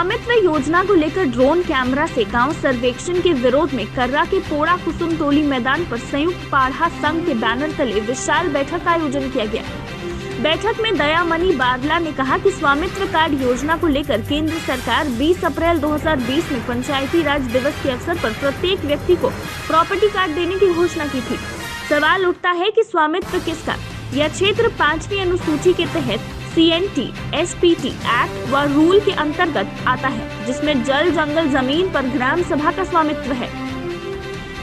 स्वामित्व योजना को लेकर ड्रोन कैमरा से गांव सर्वेक्षण के विरोध में कर्रा के पोड़ा कुसुम टोली मैदान पर संयुक्त पाढ़ा संघ के बैनर तले विशाल बैठक का आयोजन किया गया। बैठक में दयामणि बारला ने कहा कि स्वामित्व कार्ड योजना को लेकर केंद्र सरकार 20 अप्रैल 2020 में पंचायती राज दिवस के अवसर पर प्रत्येक व्यक्ति को प्रॉपर्टी कार्ड देने की घोषणा की थी। सवाल उठता है कि स्वामित्व किसका? यह क्षेत्र 5वीं अनुसूची के तहत CNT SPT एक्ट व रूल के अंतर्गत आता है, जिसमें जल जंगल जमीन पर ग्राम सभा का स्वामित्व है।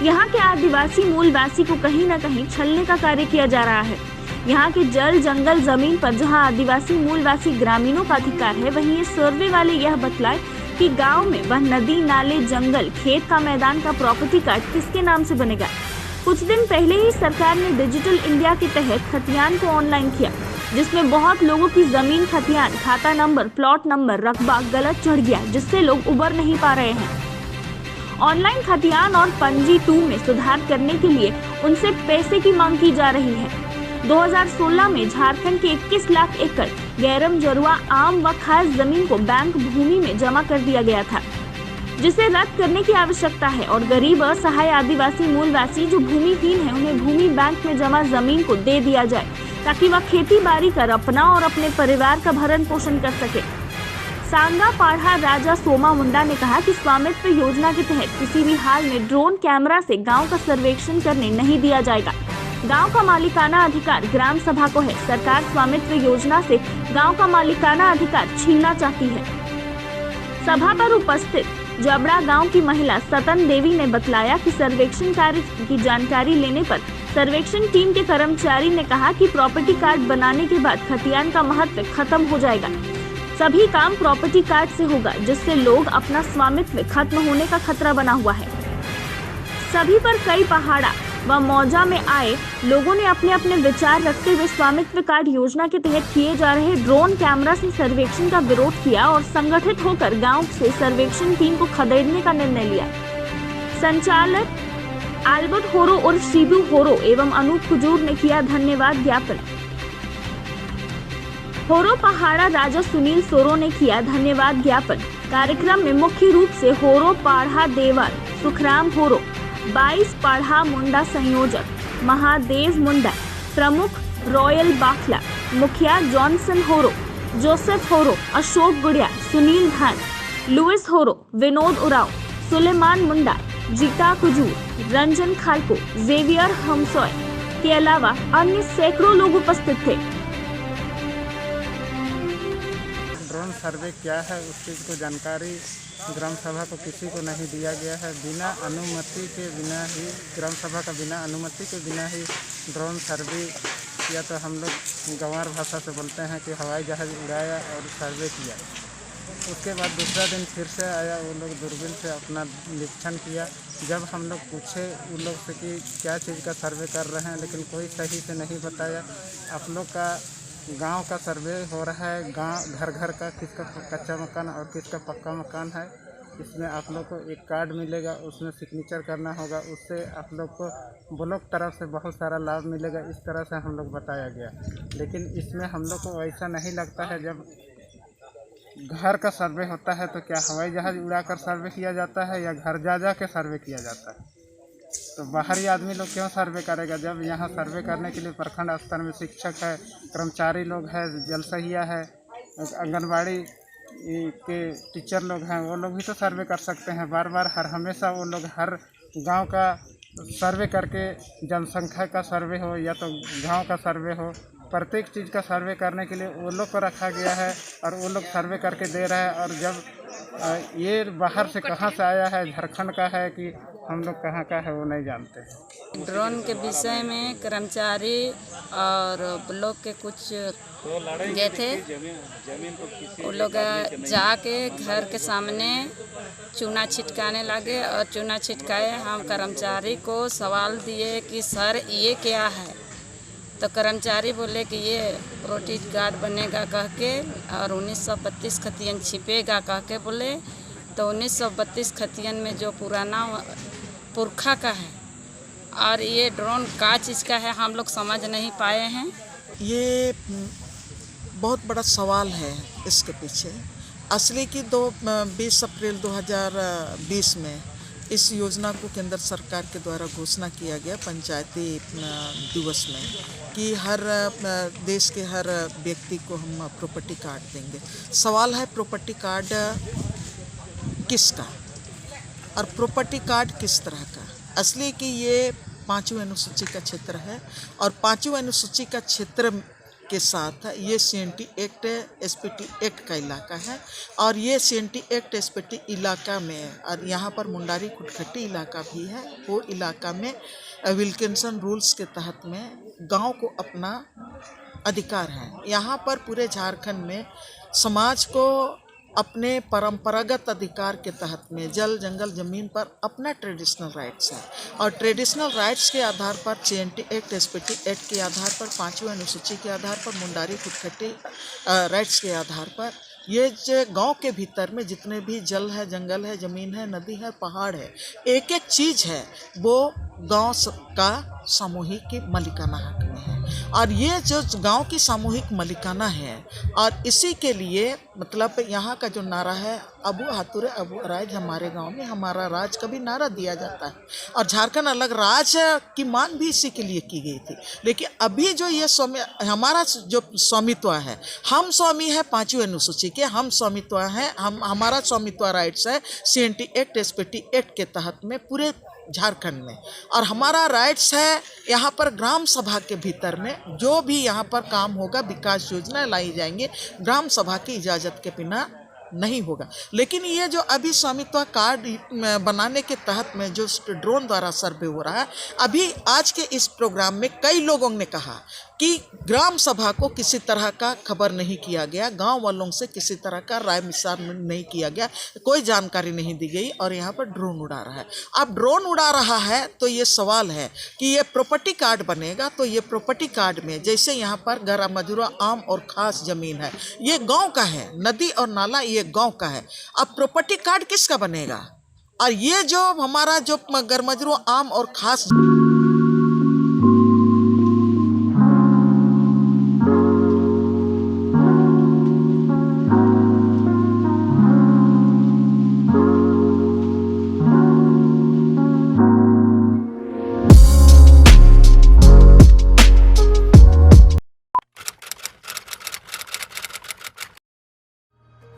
यहाँ के आदिवासी मूलवासी को कहीं न कहीं छलने का कार्य किया जा रहा है। यहाँ के जल जंगल जमीन पर जहाँ आदिवासी मूलवासी ग्रामीणों का अधिकार है, वहीं ये सर्वे वाले यह बतलाए कि गांव में वह नदी नाले जंगल खेत का मैदान का प्रॉपर्टी कार्ड किसके नाम से बनेगा। कुछ दिन पहले ही सरकार ने डिजिटल इंडिया के तहत खतियान को ऑनलाइन किया, जिसमें बहुत लोगों की जमीन, खतियान, खाता नंबर, प्लॉट नंबर, रकबा गलत चढ़ गया, जिससे लोग उबर नहीं पा रहे हैं। ऑनलाइन खतियान और पंजी 2 में सुधार करने के लिए उनसे पैसे की मांग की जा रही है। 2016 में झारखंड के 21 लाख एकड़ गैरम जरुआ आम व खास जमीन को बैंक भूमि में जमा कर दिया गया था, जिसे रद्द करने की आवश्यकता है और गरीब असहाय आदिवासी मूलवासी जो भूमिहीन है, उन्हें भूमि बैंक में जमा जमीन को दे दिया जाए, ताकि वह खेती बाड़ी कर अपना और अपने परिवार का भरण पोषण कर सके। सांगा पाढ़ा राजा सोमा मुंडा ने कहा कि स्वामित्व योजना के तहत किसी भी हाल में ड्रोन कैमरा से गांव का सर्वेक्षण करने नहीं दिया जाएगा। गांव का मालिकाना अधिकार ग्राम सभा को है। सरकार स्वामित्व योजना से गांव का मालिकाना अधिकार छीनना चाहती है। सभा पर उपस्थित जबड़ा गांव की महिला सतन देवी ने बतलाया कि सर्वेक्षण कार्य की जानकारी लेने पर सर्वेक्षण टीम के कर्मचारी ने कहा कि प्रॉपर्टी कार्ड बनाने के बाद खतियान का महत्व खत्म हो जाएगा। सभी काम प्रॉपर्टी कार्ड से होगा, जिससे लोग अपना स्वामित्व खत्म होने का खतरा बना हुआ है। सभी पर कई पहाड़ा व मौजा में आए लोगों ने अपने अपने विचार रखते हुए स्वामित्व कार्ड योजना के तहत किए जा रहे ड्रोन कैमरा से सर्वेक्षण का विरोध किया और संगठित होकर गांव से सर्वेक्षण टीम को खदेड़ने का निर्णय लिया। संचालक अल्बर्ट होरो और शिबू होरो एवं अनूप कुजूर ने किया धन्यवाद ज्ञापन। होरो पहाड़ा राजा सुनील सोरो ने किया धन्यवाद ज्ञापन। कार्यक्रम में मुख्य रूप से होरो पाढ़ा देवर सुखराम होरो, 22 पाढ़ा मुंडा संयोजक महादेव मुंडा, प्रमुख रॉयल बाखला, मुखिया जॉनसन होरो, जोसेफ होरो, अशोक गुड़िया, सुनील धान, लुइस होरो, विनोद उराव, सुलेमान मुंडा, जीता कुजूर, रंजन खालको, जेवियर हमसॉय के अलावा अन्य सैकड़ों लोग उपस्थित थे। ड्रोन सर्वे क्या है उस चीज़ को जानकारी ग्राम सभा को किसी को नहीं दिया गया है। बिना अनुमति के बिना ही ग्राम सभा का बिना अनुमति के बिना ही ड्रोन सर्वे किया। तो हम लोग गंवार भाषा से बोलते हैं कि हवाई जहाज़ उड़ाया और सर्वे किया। उसके बाद दूसरा दिन फिर से आया, वो लोग दूरबीन से अपना निरीक्षण किया। जब हम लोग पूछे उन लोग से कि क्या चीज़ का सर्वे कर रहे हैं, लेकिन कोई सही से नहीं बताया। आप लोग का गांव का सर्वे हो रहा है, गांव घर घर का, किसका कच्चा मकान और किसका पक्का मकान है। इसमें आप लोग को एक कार्ड मिलेगा, उसमें सिग्नेचर करना होगा। उससे आप लोग को ब्लॉक तरफ से बहुत सारा लाभ मिलेगा। इस तरह से हम लोग बताया गया, लेकिन इसमें हम लोग को ऐसा नहीं लगता है। जब घर का सर्वे होता है तो क्या हवाई जहाज़ उड़ाकर सर्वे किया जाता है या घर जा जा के सर्वे किया जाता है? तो बाहरी आदमी लोग क्यों सर्वे करेगा, जब यहाँ सर्वे करने के लिए प्रखंड स्तर में शिक्षक है, कर्मचारी लोग हैं, जलसहिया है, आंगनबाड़ी के टीचर लोग हैं, वो लोग भी तो सर्वे कर सकते हैं। बार बार हर हमेशा वो लोग हर गांव का सर्वे करके, जनसंख्या का सर्वे हो या तो गांव का सर्वे हो, प्रत्येक चीज़ का सर्वे करने के लिए वो लोग को रखा गया है और वो लोग सर्वे करके दे रहे हैं। और जब ये बाहर से कहाँ से आया है, झारखंड का है कि हम लोग कहाँ का है, वो नहीं जानते हैं। ड्रोन के विषय में कर्मचारी और ब्लॉक के कुछ गए थे, वो लोग जाके घर के सामने चूना छिटकाने लगे और चूना छिटकाए। हम कर्मचारी को सवाल दिए कि सर ये क्या है, तो कर्मचारी बोले कि ये प्रॉपर्टी कार्ड बनेगा कह के, और 1932 खतियन छिपेगा कह के बोले। तो 1932 खतियन में जो पुराना पुरखा का है, और ये ड्रोन का चीज़ का है हम लोग समझ नहीं पाए हैं। ये बहुत बड़ा सवाल है इसके पीछे। असली की 20 अप्रैल 2020 में इस योजना को केंद्र सरकार के द्वारा घोषणा किया गया पंचायती दिवस में कि हर देश के हर व्यक्ति को हम प्रॉपर्टी कार्ड देंगे। सवाल है प्रॉपर्टी कार्ड किसका और प्रॉपर्टी कार्ड किस तरह का। असली कि ये 5वीं अनुसूची का क्षेत्र है और 5वीं अनुसूची का क्षेत्र के साथ ये CNT एक्ट SPT एक्ट का इलाका है और ये CNT एक्ट SPT इलाका में और यहाँ पर मुंडारी खुटखटी इलाका भी है। वो इलाका में विल्किंसन रूल्स के तहत में गांव को अपना अधिकार है। यहाँ पर पूरे झारखंड में समाज को अपने परंपरागत अधिकार के तहत में जल जंगल ज़मीन पर अपना ट्रेडिशनल राइट्स है और ट्रेडिशनल राइट्स के आधार पर CNT एक्ट SPT एक्ट के आधार पर 5वीं अनुसूची के आधार पर मुंडारी खुटखटी राइट्स के आधार पर ये जो गांव के भीतर में जितने भी जल है, जंगल है, ज़मीन है, नदी है, पहाड़ है, एक एक चीज़ है वो गांव का सामूहिक मालिकाना हक में है। और ये जो गांव की सामूहिक मालिकाना है और इसी के लिए मतलब यहाँ का जो नारा है अबू हातुरे अबू राज हमारे गांव में हमारा राज का भी नारा दिया जाता है और झारखंड अलग राज्य की मांग भी इसी के लिए की गई थी। लेकिन अभी जो ये हमारा जो स्वामित्व है, हम स्वामी है 5वीं अनुसूची के, हम स्वामित्व है, हमारा स्वामित्व राइट्स है CNT एक्ट SPT एक्ट के तहत में पूरे झारखंड में और हमारा राइट्स है यहाँ पर ग्राम सभा के भीतर में जो भी यहाँ पर काम होगा, विकास योजना लाई जाएंगे, ग्राम सभा की इजाज़त के बिना नहीं होगा। लेकिन ये जो अभी स्वामित्व कार्ड बनाने के तहत में जो ड्रोन द्वारा सर्वे हो रहा है, अभी आज के इस प्रोग्राम में कई लोगों ने कहा कि ग्राम सभा को किसी तरह का खबर नहीं किया गया, गांव वालों से किसी तरह का राय विचार नहीं किया गया, कोई जानकारी नहीं दी गई और यहाँ पर ड्रोन उड़ा रहा है। अब ड्रोन उड़ा रहा है तो ये सवाल है कि ये प्रॉपर्टी कार्ड बनेगा तो ये प्रॉपर्टी कार्ड में जैसे यहाँ पर गरा मजुरा आम और खास ज़मीन है, ये गाँव का है, नदी और नाला ये गाँव का है। अब प्रॉपर्टी कार्ड किसका बनेगा? और ये जो हमारा जो गरमजरू आम और खास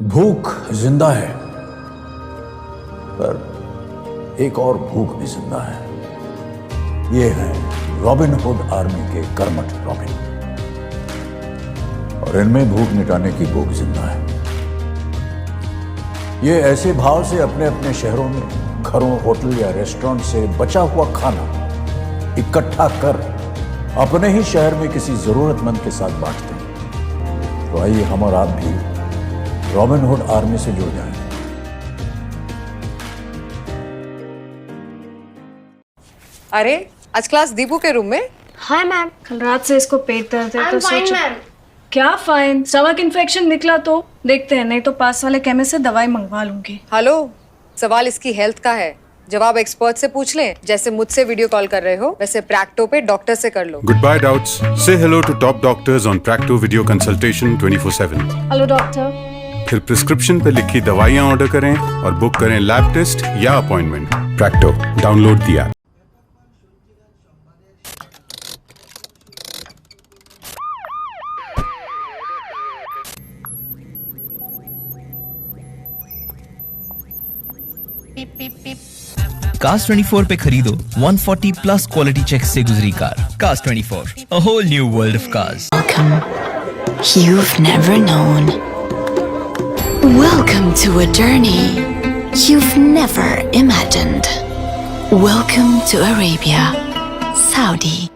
भूख जिंदा है पर एक और भूख भी जिंदा है। ये है रॉबिन हुड आर्मी के कर्मठ रॉबिन और इनमें भूख मिटाने की भूख जिंदा है। ये ऐसे भाव से अपने अपने शहरों में घरों, होटल या रेस्टोरेंट से बचा हुआ खाना इकट्ठा कर अपने ही शहर में किसी जरूरतमंद के साथ बांटते हैं। तो आइए हम और आप भी रॉबिन हुड आर्मी से जुड़ जाएं। अरे आज क्लास दीपू के रूम में? Hi ma'am. कल रात से इसको पेट दर्द है तो सोचो। मैम। क्या फाइन? स्टमक इन्फेक्शन निकला तो देखते हैं, नहीं तो पास वाले केमिस्ट से दवाई मंगवा लूंगी। हेलो, सवाल इसकी हेल्थ का है, जवाब एक्सपर्ट से पूछ लें। जैसे मुझसे वीडियो कॉल कर रहे हो वैसे प्रैक्टो पे डॉक्टर से कर लो। Goodbye doubts. Say hello to top doctors on Practo video consultation 24/7. Hello doctor. फिर प्रिस्क्रिप्शन पे लिखी दवाइयाँ ऑर्डर करें और बुक करें लैब टेस्ट या appointment. Practo, download the app. Cars 24 पे खरीदो 140 प्लस क्वालिटी चेक से गुजरी car. Cars 24, a whole new world of cars. Welcome. You've never known. Welcome to a journey you've never imagined. Welcome to Arabia, Saudi.